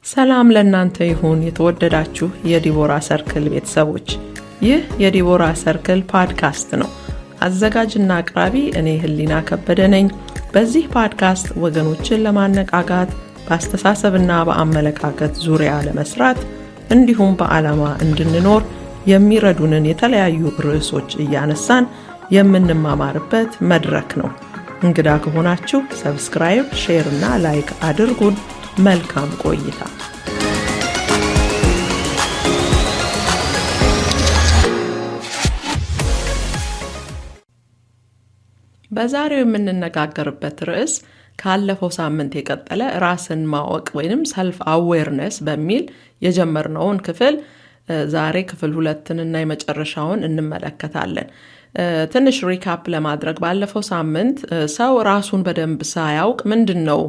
ሰላም ለእናንተ ይሁን የተወደዳችሁ የዲቦራ ሰርክል ቤተሰቦች። ይህ የዲቦራ ሰርክል ፖድካስት ነው። አዘጋጅና አቅራቢ እኔ ህሊና ከበደ ነኝ። በዚህ ፖድካስት ወገኖችን ለማነቃቃት በአስተሳሰብና በአመለካከት ዙሪያ ለመስራት እንዲሁም በዓላማ እንድንኖር የሚረዱንን የተለያዩ ርዕሶች እያነሳን የምንማማርበት መድረክ ነው። እንግዳ ከሆናችሁ ሰብስክራይብ፣ ሼር እና ላይክ አድርጉን። መልካም ቆይታ። በዛሬው የምንነጋገርበት ርዕስ ካለፈው ሳምንት የቀጠለ ራስን ማወቅ ወይንም ሰልፍ አዌርነስ በሚል የጀመርነውን ክፍል ዛሬ ክፍል 2 እና የመጨረሻውን እንመለከታለን። ትንሽ ሪካፕ ለማድረግ ባለፈው ሳምንት ሰው ራሱን በደንብ ሳያውቅ ምንድነው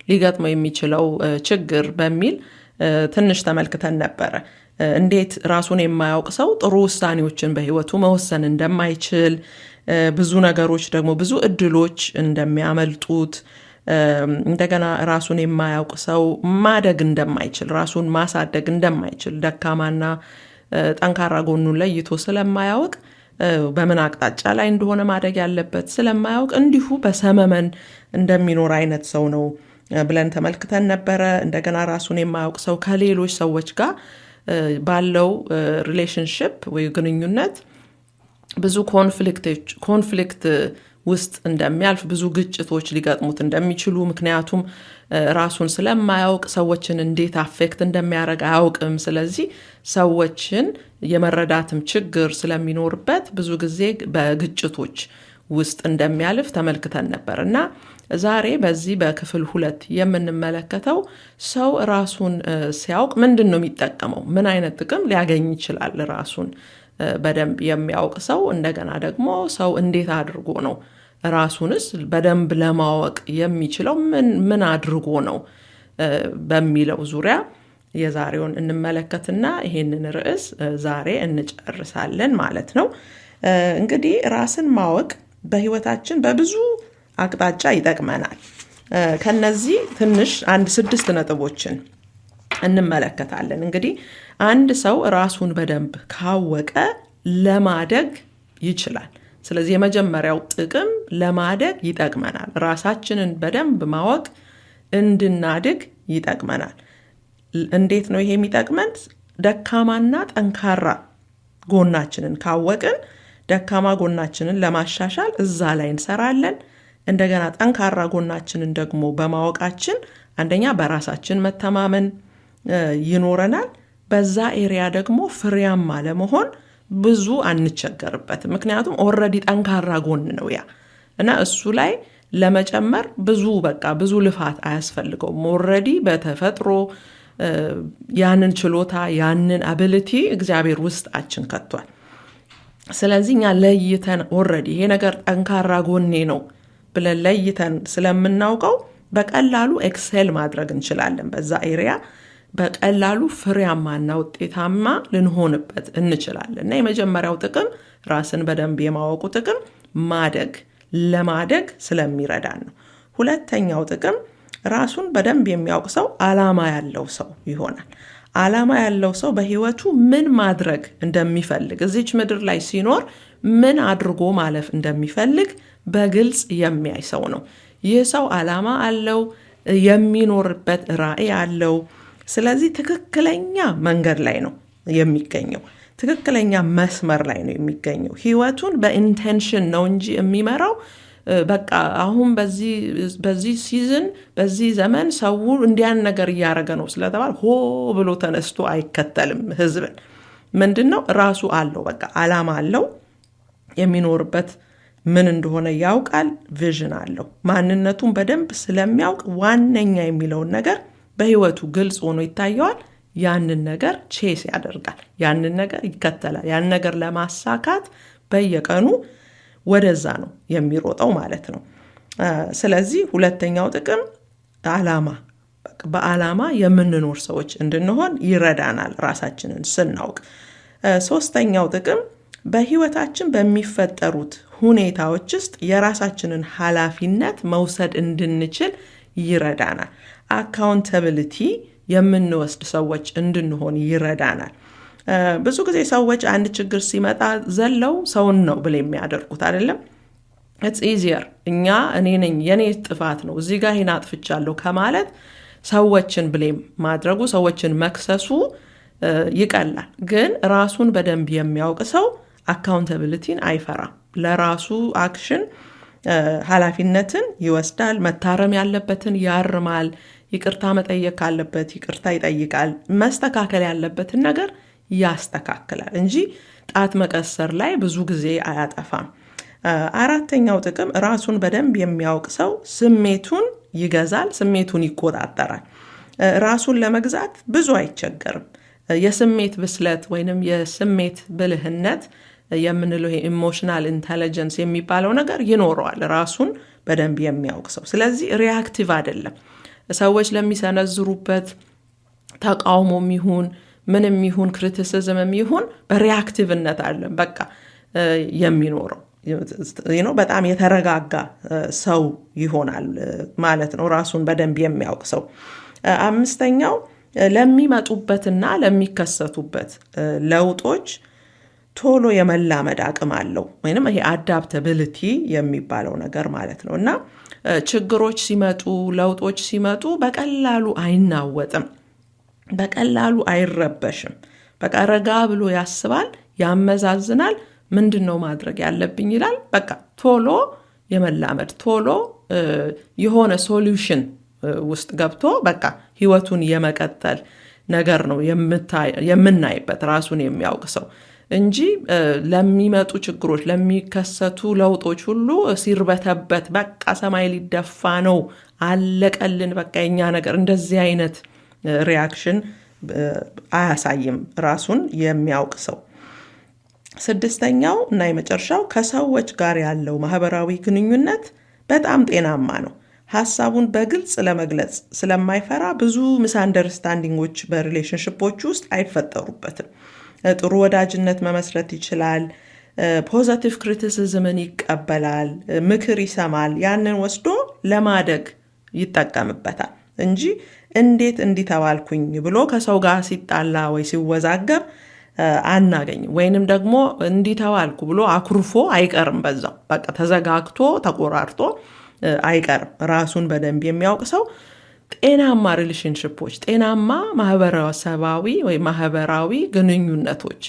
ሊገጥመው የሚችለው ችግር በሚል ትንሽ ተመልክተን ነበረ። እንዴት ራሱን የማያውቅ ሰው ጥሩ ውሳኔዎችን በህይወቱ መወሰን እንደማይችል፣ ብዙ ነገሮች ደግሞ ብዙ እድሎች እንደሚያመልጡት፣ እንደገና ራሱን የማያውቅ ሰው ማደግ እንደማይችል፣ ራሱን ማሳደግ እንደማይችል፣ ደካማና ጠንካራ ጎኑን ለይቶ ስለማያውቅ በምን አቅጣጫ ላይ እንደሆነ ማደግ ያለበት ስለማያውቅ እንዲሁ በሰመመን እንደሚኖር አይነት ሰው ነው ብለን ተመልክተን ነበረ። እንደገና ራሱን የማያውቅ ሰው ከሌሎች ሰዎች ጋር ባለው ሪሌሽንሽፕ ወይ ግንኙነት ብዙ ኮንፍሊክት ውስጥ እንደሚያልፍ፣ ብዙ ግጭቶች ሊገጥሙት እንደሚችሉ፣ ምክንያቱም ራሱን ስለማያውቅ ሰዎችን እንዴት አፌክት እንደሚያደርግ አያውቅም። ስለዚህ ሰዎችን የመረዳትም ችግር ስለሚኖርበት ብዙ ጊዜ በግጭቶች ውስጥ እንደሚያልፍ ተመልክተን ነበር እና ዛሬ በዚህ በክፍል 2 የምንመለከተው ሰው ራሱን ሲያውቅ ምንድን ነው የሚጠቀመው፣ ምን አይነት ጥቅም ሊያገኝ ይችላል ራሱን በደንብ የሚያውቅ ሰው። እንደገና ደግሞ ሰው እንዴት አድርጎ ነው ራሱንስ በደንብ ለማወቅ የሚችለው፣ ምን አድርጎ ነው በሚለው ዙሪያ የዛሬውን እንመለከትና ይሄንን ርዕስ ዛሬ እንጨርሳለን ማለት ነው። እንግዲህ ራስን ማወቅ በህይወታችን በብዙ አቅጣጫ ይጠቅመናል። ከነዚህ ትንሽ 6 ነጥቦችን እንመለከታለን። እንግዲህ አንድ ሰው ራሱን በደንብ ካወቀ ለማደግ ይችላል። ስለዚህ የመጀመሪያው ጥቅም ለማደግ ይጠቅመናል። ራሳችንን በደንብ ማወቅ እንድናድግ ይጠቅመናል። እንዴት ነው ይሄ የሚጠቅመን? ደካማና ጠንካራ ጎናችንን ካወቅን ደካማ ጎናችንን ለማሻሻል እዛ ላይ እንሰራለን። እንደገና ጠንካራ ጎናችንን ደግሞ በማወቃችን አንደኛ በራሳችን መተማመን ይኖረናል። በዛ ኤሪያ ደግሞ ፍሬያማ ለመሆን ብዙ አንቸገርበትም። ምክንያቱም ኦልሬዲ ጠንካራ ጎን ነው ያ እና እሱ ላይ ለመጨመር ብዙ ልፋት አያስፈልገውም። ኦልሬዲ በተፈጥሮ ያንን ችሎታ ያንን አቢሊቲ እግዚአብሔር ውስጣችን ከቷል። ስለዚህ እኛ ለይተን ኦልሬዲ ይሄ ነገር ጠንካራ ጎኔ ነው ብለን ለይተን ስለምናውቀው በቀላሉ ኤክሴል ማድረግ እንችላለን። በዛ ኤሪያ በቀላሉ ፍሬያማና ውጤታማ ልንሆንበት እንችላለን እና የመጀመሪያው ጥቅም ራስን በደንብ የማወቁ ጥቅም ለማደግ ስለሚረዳን ነው። ሁለተኛው ጥቅም ራሱን በደንብ የሚያውቅ ሰው ዓላማ ያለው ሰው ይሆናል። ዓላማ ያለው ሰው በህይወቱ ምን ማድረግ እንደሚፈልግ፣ እዚች ምድር ላይ ሲኖር ምን አድርጎ ማለፍ እንደሚፈልግ በግልጽ የሚያይ ሰው ነው። ይህ ሰው ዓላማ አለው፣ የሚኖርበት ራዕይ አለው። ስለዚህ ትክክለኛ መንገድ ላይ ነው የሚገኘው፣ ትክክለኛ መስመር ላይ ነው የሚገኘው። ህይወቱን በኢንቴንሽን ነው እንጂ የሚመራው በቃ አሁን በዚህ ሲዝን በዚህ ዘመን ሰው እንዲያን ነገር እያደረገ ነው ስለተባለ ሆ ብሎ ተነስቶ አይከተልም ህዝብን። ምንድነው ራሱ አለው፣ በቃ ዓላማ አለው፣ የሚኖርበት ምን እንደሆነ ያውቃል፣ ቪዥን አለው። ማንነቱን በደንብ ስለሚያውቅ ዋነኛ የሚለውን ነገር በህይወቱ ግልጽ ሆኖ ይታየዋል። ያንን ነገር ቼስ ያደርጋል፣ ያንን ነገር ይከተላል። ያን ነገር ለማሳካት በየቀኑ ወደዛ ነው የሚሮጠው ማለት ነው። ስለዚህ ሁለተኛው ጥቅም በዓላማ የምንኖር ሰዎች እንድንሆን ይረዳናል ራሳችንን ስናውቅ። ሶስተኛው ጥቅም በህይወታችን በሚፈጠሩት ሁኔታዎች ውስጥ የራሳችንን ኃላፊነት መውሰድ እንድንችል ይረዳናል። አካውንታቢሊቲ የምንወስድ ሰዎች እንድንሆን ይረዳናል። ብዙ ጊዜ ሰዎች አንድ ችግር ሲመጣ ዘለው ሰውን ነው ብለው የሚያደርጉት አይደለም። it's easier እኔ ነኝ የኔ ጥፋት ነው እዚህ ጋር ይሄን አጥፍቻለሁ ከማለት ሰዎችን ብሌም ማድረጉ ሰዎችን መክሰሱ ይቀላል። ግን ራሱን በደንብ የሚያውቅ ሰው አካውንታቢሊቲን አይፈራም። ለራሱ አክሽን ኃላፊነትን ይወስዳል። መታረም ያለበትን ያርማል። ይቅርታ መጠየቅ ካለበት ይቅርታ ይጠይቃል። መስተካከል ያለበትን ነገር ያስተካክላል እንጂ ጣት መቀሰር ላይ ብዙ ጊዜ አያጠፋም። አራተኛው ጥቅም ራሱን በደንብ የሚያውቅ ሰው ስሜቱን ይገዛል፣ ስሜቱን ይቆጣጠራል። ራሱን ለመግዛት ብዙ አይቸገርም። የስሜት ብስለት ወይንም የስሜት ብልህነት የምንለው ኢሞሽናል ኢንተለጀንስ የሚባለው ነገር ይኖረዋል ራሱን በደንብ የሚያውቅ ሰው። ስለዚህ ሪያክቲቭ አይደለም። ሰዎች ለሚሰነዝሩበት ተቃውሞም ይሁን ምንም ይሁን ክሪቲሲዝምም ይሁን በሪያክቲቭነት አይደለም በቃ የሚኖረው በጣም የተረጋጋ ሰው ይሆናል ማለት ነው ራሱን በደንብ የሚያውቅ ሰው። አምስተኛው ለሚመጡበትና ለሚከሰቱበት ለውጦች ቶሎ የመላመድ አቅም አለው ወይንም ይሄ አዳፕታቢሊቲ የሚባለው ነገር ማለት ነው። እና ችግሮች ሲመጡ ለውጦች ሲመጡ በቀላሉ አይናወጥም፣ በቀላሉ አይረበሽም። በቃ ረጋ ብሎ ያስባል፣ ያመዛዝናል። ምንድነው ማድረግ ያለብኝ ይላል። በቃ ቶሎ የመላመድ ቶሎ የሆነ ሶሉሽን ውስጥ ገብቶ በቃ ህይወቱን የመቀጠል ነገር ነው የምናይበት ራሱን የሚያውቅ ሰው እንጂ ለሚመጡ ችግሮች ለሚከሰቱ ለውጦች ሁሉ ሲርበተበት በቃ ሰማይ ሊደፋ ነው አለቀልን በቃ የኛ ነገር እንደዚህ አይነት ሪያክሽን አያሳይም ራሱን የሚያውቅ ሰው። ስድስተኛው እና የመጨረሻው ከሰዎች ጋር ያለው ማህበራዊ ግንኙነት በጣም ጤናማ ነው። ሐሳቡን በግልጽ ለመግለጽ ስለማይፈራ ብዙ ሚስአንደርስታንዲንጎች በሪሌሽንሺፖች ውስጥ አይፈጠሩበትም። ጥሩ ወዳጅነት መመስረት ይችላል። ፖዚቲቭ ክሪቲሲዝምን ይቀበላል፣ ምክር ይሰማል፣ ያንን ወስዶ ለማደግ ይጠቀምበታል እንጂ እንዴት እንዲተባልኩኝ ብሎ ከሰው ጋር ሲጣላ ወይ ሲወዛገብ አናገኝም። ወይንም ደግሞ እንዲተዋልኩ ብሎ አኩርፎ አይቀርም፣ በዛው በቃ ተዘጋግቶ ተቆራርጦ አይቀርም። ራሱን በደንብ የሚያውቅ ሰው ጤናማ ሪሌሽንሺፖች፣ ጤናማ ማህበረሰባዊ ወይ ማህበራዊ ግንኙነቶች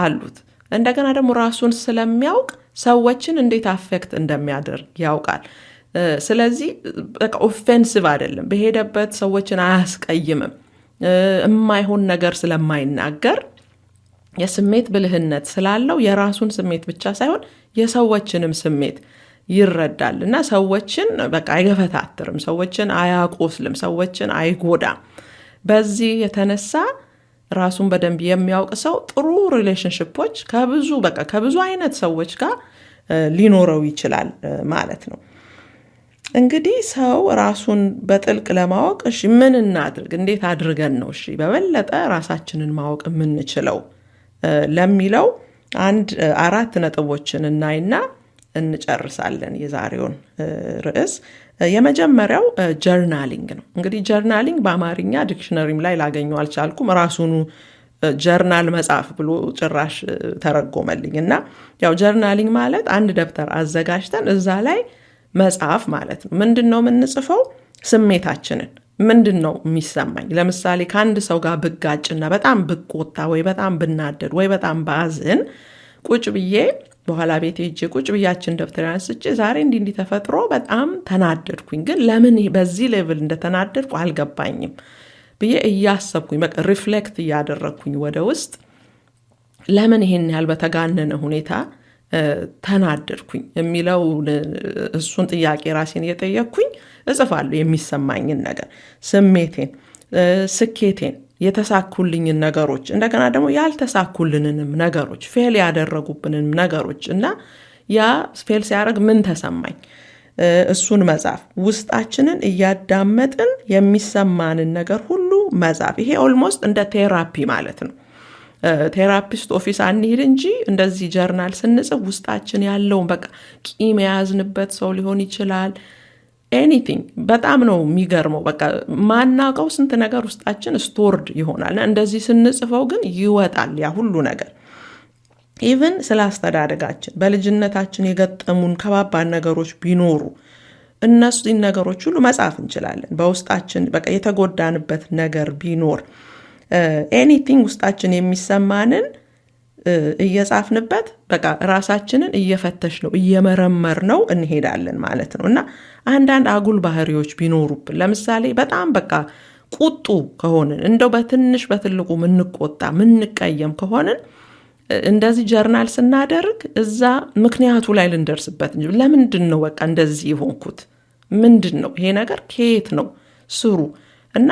አሉት። እንደገና ደግሞ ራሱን ስለሚያውቅ ሰዎችን እንዴት አፌክት እንደሚያደርግ ያውቃል። ስለዚህ በቃ ኦፌንሲቭ አይደለም፣ በሄደበት ሰዎችን አያስቀይምም። የማይሆን ነገር ስለማይናገር የስሜት ብልህነት ስላለው የራሱን ስሜት ብቻ ሳይሆን የሰዎችንም ስሜት ይረዳል እና ሰዎችን በቃ አይገፈታትርም፣ ሰዎችን አያቆስልም፣ ሰዎችን አይጎዳም። በዚህ የተነሳ ራሱን በደንብ የሚያውቅ ሰው ጥሩ ሪሌሽንሺፖች ከብዙ አይነት ሰዎች ጋር ሊኖረው ይችላል ማለት ነው። እንግዲህ ሰው ራሱን በጥልቅ ለማወቅ ምን እናድርግ፣ እንዴት አድርገን ነው በበለጠ ራሳችንን ማወቅ የምንችለው ለሚለው 4 ነጥቦችን እናይና እንጨርሳለን የዛሬውን ርዕስ። የመጀመሪያው ጀርናሊንግ ነው። እንግዲህ ጀርናሊንግ በአማርኛ ዲክሽነሪም ላይ ላገኘው አልቻልኩም። ራሱኑ ጀርናል መጻፍ ብሎ ጭራሽ ተረጎመልኝ እና ያው ጀርናሊንግ ማለት አንድ ደብተር አዘጋጅተን እዛ ላይ መጽሐፍ ማለት ነው። ምንድነው የምንጽፈው? ስሜታችንን ምንድነው የሚሰማኝ? ለምሳሌ ከአንድ ሰው ጋር ብጋጭና በጣም ብቆጣ ወይ በጣም ብናደድ ወይ በጣም ባዝን ቁጭ ብዬ በኋላ ቤቴ ሄጄ ቁጭ ብያችን ደብተር አንስቼ ዛሬ እንዲህ ተፈጥሮ በጣም ተናደድኩኝ፣ ግን ለምን በዚህ ሌቭል እንደተናደድኩ አልገባኝም ብዬ እያሰብኩኝ በቃ ሪፍሌክት እያደረግኩኝ ወደ ውስጥ ለምን ይሄን ያህል በተጋነነ ሁኔታ ተናደድኩኝ የሚለው እሱን ጥያቄ ራሴን እየጠየቅኩኝ እጽፋለሁ። የሚሰማኝን ነገር፣ ስሜቴን፣ ስኬቴን፣ የተሳኩልኝን ነገሮች፣ እንደገና ደግሞ ያልተሳኩልንንም ነገሮች፣ ፌል ያደረጉብንም ነገሮች እና ያ ፌል ሲያደርግ ምን ተሰማኝ እሱን መጻፍ። ውስጣችንን እያዳመጥን የሚሰማንን ነገር ሁሉ መጻፍ። ይሄ ኦልሞስት እንደ ቴራፒ ማለት ነው። ቴራፒስት ኦፊስ አንሄድ እንጂ እንደዚህ ጀርናል ስንጽፍ ውስጣችን ያለውን በቃ ቂም የያዝንበት ሰው ሊሆን ይችላል፣ ኤኒቲንግ በጣም ነው የሚገርመው። በቃ ማናውቀው ስንት ነገር ውስጣችን ስቶርድ ይሆናል። እንደዚህ ስንጽፈው ግን ይወጣል ያ ሁሉ ነገር። ኢቭን ስለ አስተዳደጋችን በልጅነታችን የገጠሙን ከባባድ ነገሮች ቢኖሩ እነሱን ነገሮች ሁሉ መጻፍ እንችላለን። በውስጣችን በቃ የተጎዳንበት ነገር ቢኖር ኤኒቲንግ ውስጣችን የሚሰማንን እየጻፍንበት በቃ ራሳችንን እየፈተሽ ነው እየመረመር ነው እንሄዳለን ማለት ነው። እና አንዳንድ አጉል ባህሪዎች ቢኖሩብን ለምሳሌ በጣም በቃ ቁጡ ከሆንን እንደው በትንሽ በትልቁ ምንቆጣ ምንቀየም ከሆንን እንደዚህ ጀርናል ስናደርግ እዛ ምክንያቱ ላይ ልንደርስበት እንጂ ለምንድን ነው በቃ እንደዚህ የሆንኩት ምንድን ነው ይሄ ነገር ከየት ነው ስሩ እና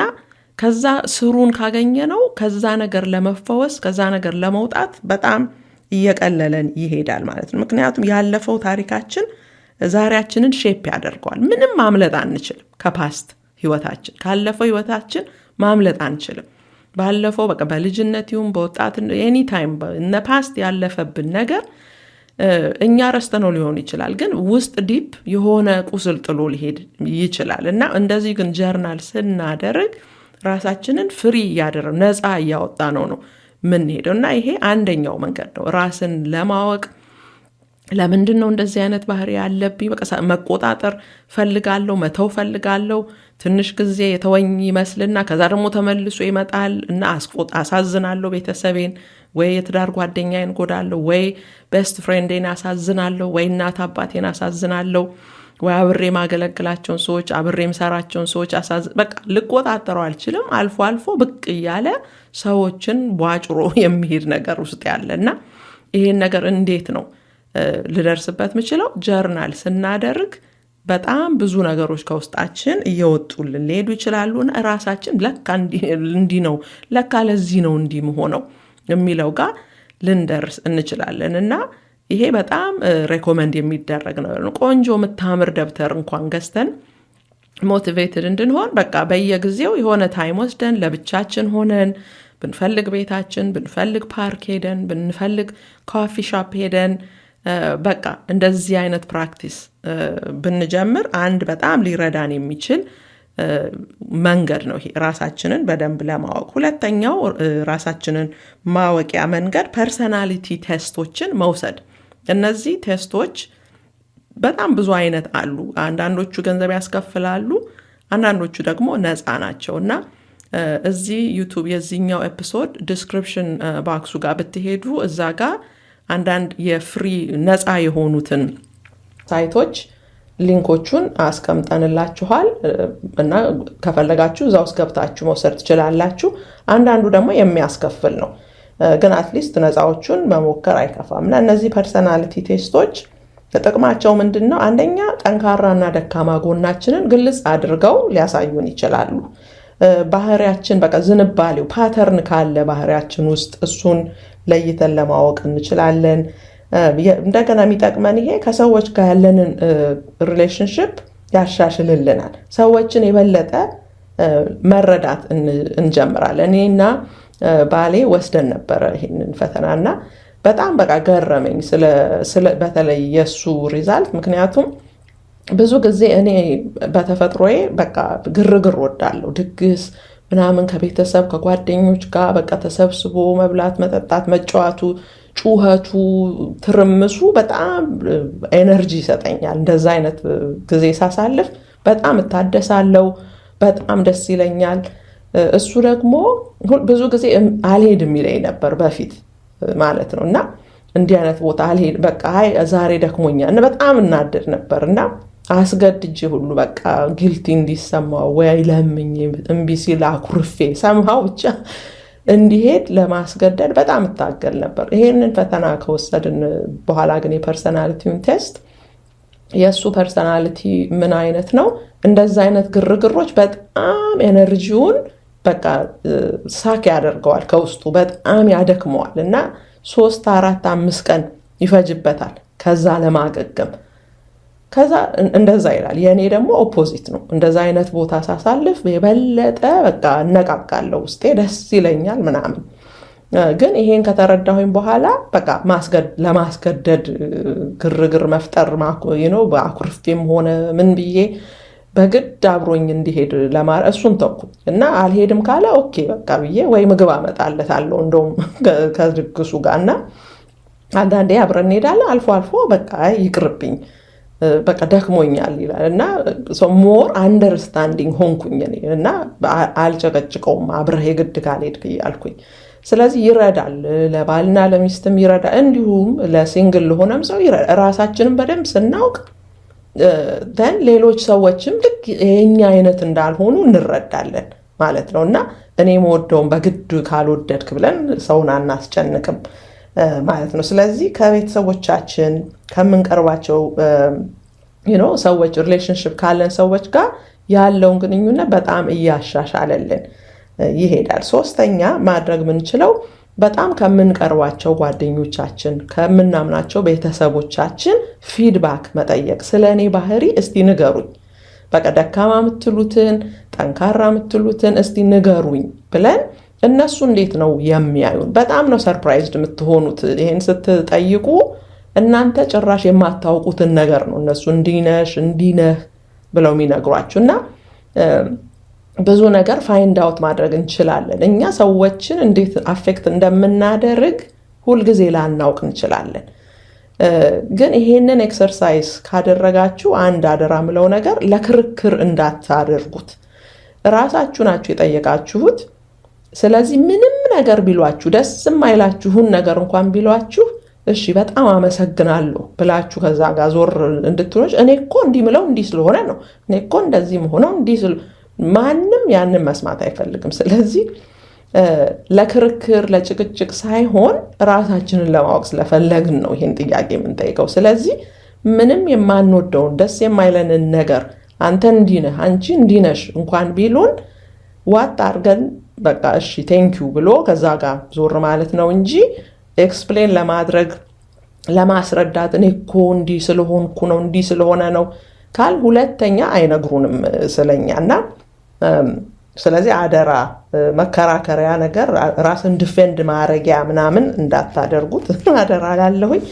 ከዛ ስሩን ካገኘ ነው ከዛ ነገር ለመፈወስ ከዛ ነገር ለመውጣት በጣም እየቀለለን ይሄዳል ማለት ነው። ምክንያቱም ያለፈው ታሪካችን ዛሬያችንን ሼፕ ያደርገዋል። ምንም ማምለጥ አንችልም ከፓስት ህይወታችን ካለፈው ህይወታችን ማምለጥ አንችልም። ባለፈው በቃ በልጅነት ይሁን በወጣት ኤኒ ታይም እነ ፓስት ያለፈብን ነገር እኛ ረስተነው ሊሆን ይችላል፣ ግን ውስጥ ዲፕ የሆነ ቁስል ጥሎ ሊሄድ ይችላል እና እንደዚህ ግን ጀርናል ስናደርግ ራሳችንን ፍሪ እያደረግ ነፃ እያወጣ ነው ምንሄደው እና ይሄ አንደኛው መንገድ ነው ራስን ለማወቅ። ለምንድን ነው እንደዚህ አይነት ባህሪ ያለብኝ? በቃ መቆጣጠር ፈልጋለሁ፣ መተው ፈልጋለሁ። ትንሽ ጊዜ የተወኝ ይመስልና ከዛ ደግሞ ተመልሶ ይመጣል እና አሳዝናለሁ ቤተሰቤን፣ ወይ የትዳር ጓደኛዬን ጎዳለሁ፣ ወይ ቤስት ፍሬንዴን አሳዝናለሁ፣ ወይ እናት አባቴን አሳዝናለሁ፣ ወይ አብሬ ማገለግላቸውን ሰዎች አብሬ የምሰራቸውን ሰዎች በቃ ልቆጣጠረው አልችልም። አልፎ አልፎ ብቅ እያለ ሰዎችን ቧጭሮ የሚሄድ ነገር ውስጥ ያለና ይሄን ነገር እንዴት ነው ልደርስበት ምችለው? ጀርናል ስናደርግ በጣም ብዙ ነገሮች ከውስጣችን እየወጡልን ሊሄዱ ይችላሉና ራሳችን ለካ እንዲህ ነው ለካ ለዚህ ነው እንዲህ መሆነው የሚለው ጋር ልንደርስ እንችላለን እና ይሄ በጣም ሬኮመንድ የሚደረግ ነው። ቆንጆ የምታምር ደብተር እንኳን ገዝተን ሞቲቬትድ እንድንሆን በቃ በየጊዜው የሆነ ታይም ወስደን ለብቻችን ሆነን ብንፈልግ ቤታችን ብንፈልግ ፓርክ ሄደን ብንፈልግ ኮፊ ሾፕ ሄደን በቃ እንደዚህ አይነት ፕራክቲስ ብንጀምር አንድ በጣም ሊረዳን የሚችል መንገድ ነው ይሄ ራሳችንን በደንብ ለማወቅ። ሁለተኛው ራሳችንን ማወቂያ መንገድ ፐርሰናሊቲ ቴስቶችን መውሰድ። እነዚህ ቴስቶች በጣም ብዙ አይነት አሉ። አንዳንዶቹ ገንዘብ ያስከፍላሉ፣ አንዳንዶቹ ደግሞ ነፃ ናቸው እና እዚህ ዩቱብ የዚህኛው ኤፒሶድ ዲስክሪፕሽን ባክሱ ጋር ብትሄዱ እዛ ጋር አንዳንድ የፍሪ ነፃ የሆኑትን ሳይቶች ሊንኮቹን አስቀምጠንላችኋል እና ከፈለጋችሁ እዛ ውስጥ ገብታችሁ መውሰድ ትችላላችሁ። አንዳንዱ ደግሞ የሚያስከፍል ነው፣ ግን አትሊስት ነፃዎቹን መሞከር አይከፋም። እና እነዚህ ፐርሰናሊቲ ቴስቶች ጥቅማቸው ምንድን ነው? አንደኛ ጠንካራና ደካማ ጎናችንን ግልጽ አድርገው ሊያሳዩን ይችላሉ። ባህሪያችን በቃ ዝንባሌው ፓተርን ካለ ባህሪያችን ውስጥ እሱን ለይተን ለማወቅ እንችላለን። እንደገና የሚጠቅመን ይሄ ከሰዎች ጋር ያለንን ሪሌሽንሽፕ ያሻሽልልናል። ሰዎችን የበለጠ መረዳት እንጀምራለን። እኔና ባሌ ወስደን ነበረ ይሄንን ፈተናና በጣም በቃ ገረመኝ በተለይ የሱ ሪዛልት። ምክንያቱም ብዙ ጊዜ እኔ በተፈጥሮዬ በቃ ግርግር ወዳለሁ፣ ድግስ ምናምን ከቤተሰብ ከጓደኞች ጋር በቃ ተሰብስቦ መብላት፣ መጠጣት፣ መጫወቱ፣ ጩኸቱ፣ ትርምሱ በጣም ኤነርጂ ይሰጠኛል። እንደዛ አይነት ጊዜ ሳሳልፍ በጣም እታደሳለሁ፣ በጣም ደስ ይለኛል። እሱ ደግሞ ብዙ ጊዜ አልሄድም ይለኝ ነበር በፊት ማለት ነው እና እንዲህ አይነት ቦታ አልሄድ በቃ ዛሬ ደክሞኛል በጣም እናደድ ነበር እና አስገድጄ ሁሉ በቃ ጊልቲ እንዲሰማው ወይ ለምኝ እምቢ ሲል አኩርፌ ሰምሃው ብቻ እንዲሄድ ለማስገደድ በጣም እታገል ነበር። ይሄንን ፈተና ከወሰድን በኋላ ግን የፐርሰናሊቲውን ቴስት የእሱ ፐርሰናሊቲ ምን አይነት ነው? እንደዛ አይነት ግርግሮች በጣም ኤነርጂውን በቃ ሳክ ያደርገዋል፣ ከውስጡ በጣም ያደክመዋል እና 3፣ 4፣ 5 ቀን ይፈጅበታል ከዛ ለማገገም። ከዛ እንደዛ ይላል። የኔ ደግሞ ኦፖዚት ነው። እንደዛ አይነት ቦታ ሳሳልፍ የበለጠ በቃ እነቃቃለሁ፣ ውስጤ ደስ ይለኛል ምናምን። ግን ይሄን ከተረዳሁኝ በኋላ በቃ ለማስገደድ ግርግር መፍጠር በአኩርፌም ሆነ ምን ብዬ በግድ አብሮኝ እንዲሄድ ለማድረግ እሱን ተኩ እና አልሄድም ካለ ኦኬ በቃ ብዬ ወይ ምግብ አመጣለታለሁ እንደውም ከድግሱ ጋር እና አንዳንዴ አብረን እንሄዳለን። አልፎ አልፎ በቃ ይቅርብኝ በቃ ደክሞኛል ይላል እና ሞር አንደርስታንዲንግ ሆንኩኝ እና አልጨቀጭቀውም አብረህ የግድ ካልሄድክ እያልኩኝ። ስለዚህ ይረዳል፣ ለባልና ለሚስትም ይረዳል፣ እንዲሁም ለሲንግል ለሆነም ሰው ይረዳል። ራሳችንን በደንብ ስናውቅ ደን ሌሎች ሰዎችም ልክ የኛ አይነት እንዳልሆኑ እንረዳለን ማለት ነው እና እኔ የምወደውን በግድ ካልወደድክ ብለን ሰውን አናስጨንቅም ማለት ነው። ስለዚህ ከቤተሰቦቻችን ከምንቀርባቸው ሰዎች ሪሌሽንሽፕ ካለን ሰዎች ጋር ያለውን ግንኙነት በጣም እያሻሻለልን ይሄዳል። ሶስተኛ ማድረግ የምንችለው በጣም ከምንቀርባቸው ጓደኞቻችን ከምናምናቸው ቤተሰቦቻችን ፊድባክ መጠየቅ። ስለ እኔ ባህሪ እስቲ ንገሩኝ፣ በቃ ደካማ የምትሉትን ጠንካራ የምትሉትን እስቲ ንገሩኝ ብለን እነሱ እንዴት ነው የሚያዩን? በጣም ነው ሰርፕራይዝድ የምትሆኑት ይሄን ስትጠይቁ። እናንተ ጭራሽ የማታውቁትን ነገር ነው እነሱ እንዲነሽ እንዲነህ ብለው የሚነግሯችሁ እና ብዙ ነገር ፋይንድ አውት ማድረግ እንችላለን። እኛ ሰዎችን እንዴት አፌክት እንደምናደርግ ሁልጊዜ ላናውቅ እንችላለን። ግን ይሄንን ኤክሰርሳይዝ ካደረጋችሁ አንድ አደራ ምለው ነገር ለክርክር እንዳታደርጉት። ራሳችሁ ናችሁ የጠየቃችሁት። ስለዚህ ምንም ነገር ቢሏችሁ፣ ደስ የማይላችሁን ነገር እንኳን ቢሏችሁ እሺ በጣም አመሰግናለሁ ብላችሁ ከዛ ጋር ዞር እንድትሉሽ እኔ እኮ እንዲህ ምለው እንዲህ ስለሆነ ነው፣ እኔ እኮ እንደዚህ መሆነው እንዲህ ማንም ያንን መስማት አይፈልግም። ስለዚህ ለክርክር ለጭቅጭቅ ሳይሆን ራሳችንን ለማወቅ ስለፈለግን ነው ይሄን ጥያቄ የምንጠይቀው። ስለዚህ ምንም የማንወደውን ደስ የማይለንን ነገር አንተ እንዲህ ነህ አንቺ እንዲህ ነሽ እንኳን ቢሉን ዋጥ አድርገን በቃ እሺ ቴንኪው ብሎ ከዛ ጋር ዞር ማለት ነው እንጂ ኤክስፕሌን ለማድረግ ለማስረዳት እኔ እኮ እንዲህ ስለሆንኩ ነው እንዲህ ስለሆነ ነው ካል ሁለተኛ አይነግሩንም ስለኛ እና ስለዚህ አደራ መከራከሪያ ነገር ራስን ዲፌንድ ማድረጊያ ምናምን እንዳታደርጉት አደራ ላለሁኝ።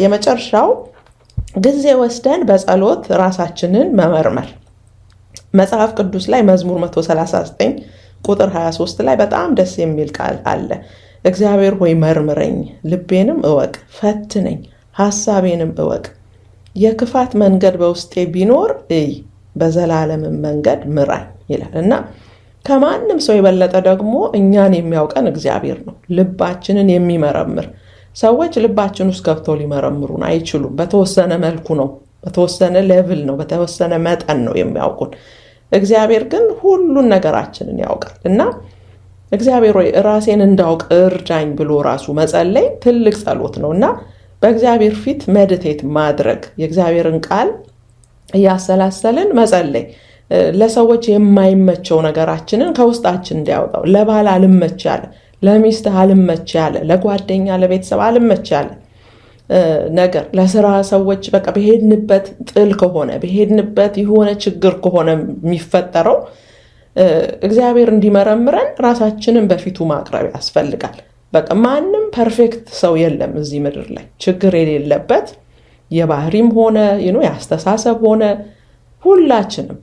የመጨረሻው ጊዜ ወስደን በጸሎት ራሳችንን መመርመር። መጽሐፍ ቅዱስ ላይ መዝሙር 139 ቁጥር 23 ላይ በጣም ደስ የሚል ቃል አለ። እግዚአብሔር ሆይ መርምረኝ፣ ልቤንም እወቅ፣ ፈትነኝ፣ ሐሳቤንም እወቅ፣ የክፋት መንገድ በውስጤ ቢኖር እይ፣ በዘላለምም መንገድ ምራኝ ይላል እና ከማንም ሰው የበለጠ ደግሞ እኛን የሚያውቀን እግዚአብሔር ነው፣ ልባችንን የሚመረምር። ሰዎች ልባችን ውስጥ ገብተው ሊመረምሩን አይችሉም። በተወሰነ መልኩ ነው፣ በተወሰነ ሌቭል ነው፣ በተወሰነ መጠን ነው የሚያውቁን። እግዚአብሔር ግን ሁሉን ነገራችንን ያውቃል እና እግዚአብሔር ሆይ ራሴን እንዳውቅ እርዳኝ ብሎ ራሱ መጸለይ ትልቅ ጸሎት ነው እና በእግዚአብሔር ፊት ሜዲቴት ማድረግ፣ የእግዚአብሔርን ቃል እያሰላሰልን መጸለይ፣ ለሰዎች የማይመቸው ነገራችንን ከውስጣችን እንዲያወጣው። ለባል አልመች ያለ፣ ለሚስት አልመች ያለ፣ ለጓደኛ ለቤተሰብ አልመች ያለ ነገር፣ ለስራ ሰዎች በቃ በሄድንበት ጥል ከሆነ በሄድንበት የሆነ ችግር ከሆነ የሚፈጠረው እግዚአብሔር እንዲመረምረን ራሳችንን በፊቱ ማቅረብ ያስፈልጋል። በቃ ማንም ፐርፌክት ሰው የለም እዚህ ምድር ላይ፣ ችግር የሌለበት የባህሪም ሆነ የአስተሳሰብ ሆነ ሁላችንም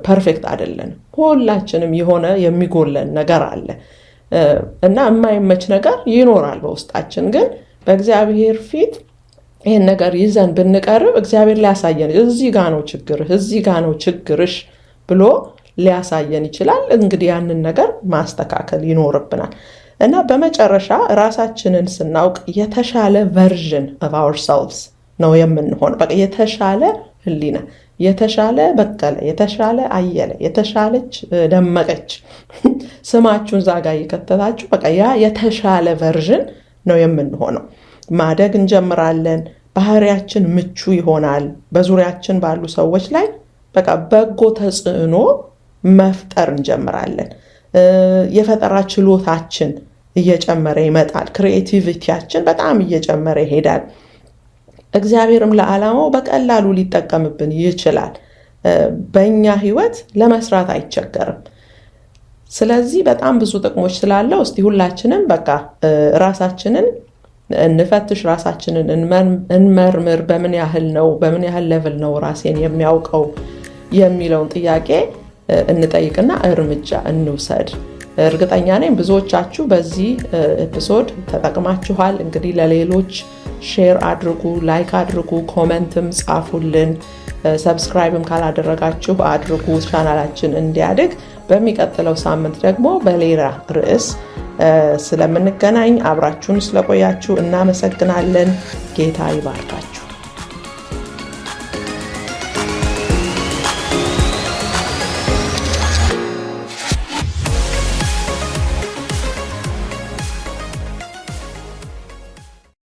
ፐርፌክት አይደለንም። ሁላችንም የሆነ የሚጎለን ነገር አለ እና የማይመች ነገር ይኖራል በውስጣችን። ግን በእግዚአብሔር ፊት ይህን ነገር ይዘን ብንቀርብ እግዚአብሔር ሊያሳየን እዚህ ጋ ነው ችግርህ፣ እዚህ ጋ ነው ችግርሽ ብሎ ሊያሳየን ይችላል። እንግዲህ ያንን ነገር ማስተካከል ይኖርብናል እና በመጨረሻ ራሳችንን ስናውቅ የተሻለ ቨርዥን of ourselves ነው የምንሆነው። በቃ የተሻለ ህሊና፣ የተሻለ በቀለ፣ የተሻለ አየለ፣ የተሻለች ደመቀች ስማችሁን ዛጋ እየከተታችሁ በቃ ያ የተሻለ ቨርዥን ነው የምንሆነው። ማደግ እንጀምራለን። ባህሪያችን ምቹ ይሆናል። በዙሪያችን ባሉ ሰዎች ላይ በቃ በጎ ተጽዕኖ መፍጠር እንጀምራለን። የፈጠራ ችሎታችን እየጨመረ ይመጣል። ክሪኤቲቪቲያችን በጣም እየጨመረ ይሄዳል። እግዚአብሔርም ለዓላማው በቀላሉ ሊጠቀምብን ይችላል። በእኛ ህይወት ለመስራት አይቸገርም። ስለዚህ በጣም ብዙ ጥቅሞች ስላለው እስቲ ሁላችንም በቃ ራሳችንን እንፈትሽ፣ ራሳችንን እንመርምር። በምን ያህል ሌቭል ነው ራሴን የሚያውቀው የሚለውን ጥያቄ እንጠይቅና እርምጃ እንውሰድ። እርግጠኛ ነኝ ብዙዎቻችሁ በዚህ ኤፒሶድ ተጠቅማችኋል። እንግዲህ ለሌሎች ሼር አድርጉ፣ ላይክ አድርጉ፣ ኮሜንትም ጻፉልን። ሰብስክራይብም ካላደረጋችሁ አድርጉ ቻናላችን እንዲያድግ። በሚቀጥለው ሳምንት ደግሞ በሌላ ርዕስ ስለምንገናኝ አብራችሁን ስለቆያችሁ እናመሰግናለን። ጌታ ይባርካችሁ።